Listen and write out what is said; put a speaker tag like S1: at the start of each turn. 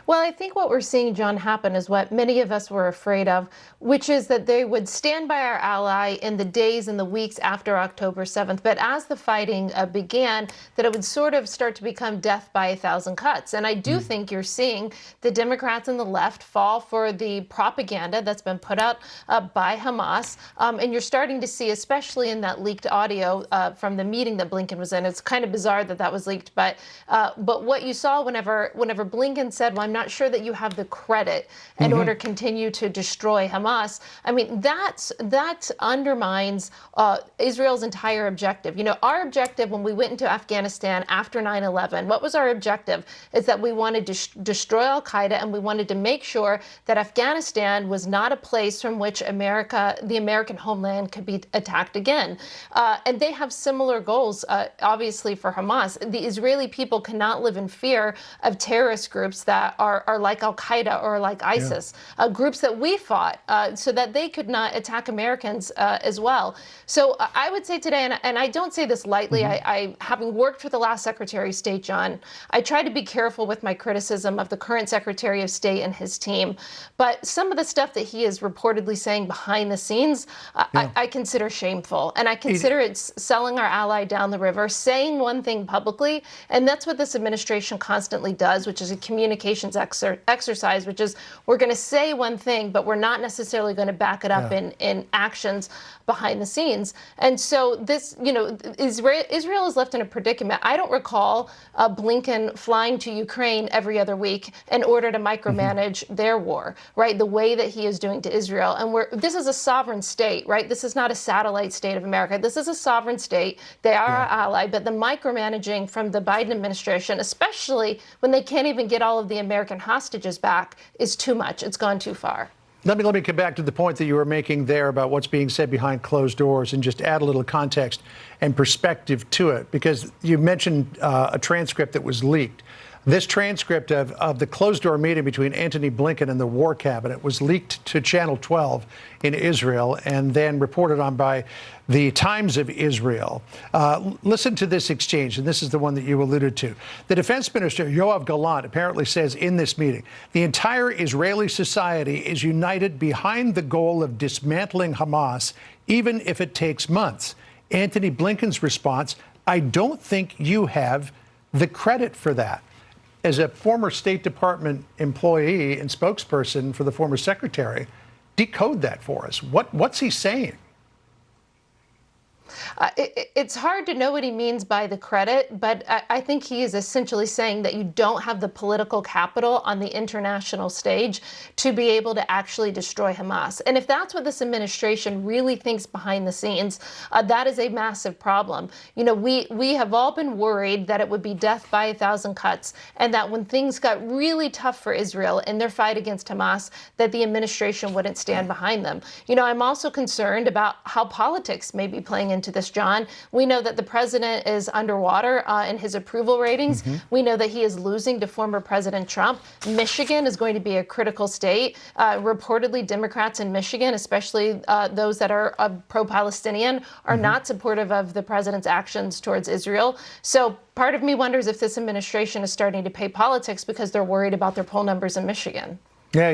S1: Well, I think what we're seeing, John, happen is what many of us were afraid of, which is that they would stand by our ally in the days and the weeks after October 7th. But as the fighting began, that it would sort of start to become death by a thousand cuts. And I do think you're seeing the Democrats and the left fall for the propaganda that's been put out by Hamas. And you're starting to see, especially in that leaked audio from the meeting that Blinken was in, it's kind of bizarre that that was leaked. But what you saw whenever Blinken said, well, I'm not sure that you have the credit in order to continue to destroy Hamas. I mean, that undermines Israel's entire objective. You know, our objective when we went into Afghanistan after 9/11, what was our objective? Is that we wanted to destroy al-Qaeda, and we wanted to make sure that Afghanistan was not a place from which the American homeland, could be attacked again. And they have similar goals, obviously, for Hamas. The Israeli people cannot live in fear of terrorist groups that are like al-Qaeda or like ISIS, groups that we fought so that they could not attack Americans as well. So I would say today, and I don't say this lightly, I having worked for the last Secretary of State, John, I try to be careful with my criticism of the current Secretary of State and his team. But some of the stuff that he is reportedly saying behind the scenes, I consider shameful. And I consider it's selling our ally down the river, saying one thing publicly, and that's what this administration constantly does, which is a communications exercise, which is we're going to say one thing, but we're not necessarily going to back it up in actions behind the scenes. And so this, you know, Israel is left in a predicament. I don't recall Blinken flying to Ukraine every other week in order to micromanage their war, right? The way that he is doing to Israel. And this is a sovereign state, right? This is not a satellite state of America. This is a sovereign state. They are our ally, but the micromanaging from the Biden administration, especially when they can't even get all of the American hostages back, is too much. It's gone too far.
S2: Let me come back to the point that you were making there about what's being said behind closed doors and just add a little context and perspective to it, because you mentioned a transcript that was leaked. This transcript of the closed-door meeting between Antony Blinken and the War Cabinet was leaked to Channel 12 in Israel and then reported on by the Times of Israel. Listen to this exchange, and this is the one that you alluded to. The Defense Minister, Yoav Gallant, apparently says in this meeting, the entire Israeli society is united behind the goal of dismantling Hamas, even if it takes months. Antony Blinken's response, I don't think you have the credit for that. As a former State Department employee and spokesperson for the former secretary, decode that for us. What's he saying?
S1: It's hard to know what he means by the credit, but I think he is essentially saying that you don't have the political capital on the international stage to be able to actually destroy Hamas. And if that's what this administration really thinks behind the scenes, that is a massive problem. You know, we have all been worried that it would be death by a thousand cuts, and that when things got really tough for Israel in their fight against Hamas, that the administration wouldn't stand behind them. You know, I'm also concerned about how politics may be playing into this, John. We know that the president is underwater in his approval ratings. We know that he is losing to former President Trump. Michigan is going to be a critical state. Reportedly, Democrats in Michigan, especially those that are pro-Palestinian, are not supportive of the president's actions towards Israel. So part of me wonders if this administration is starting to pay politics because they're worried about their poll numbers in Michigan.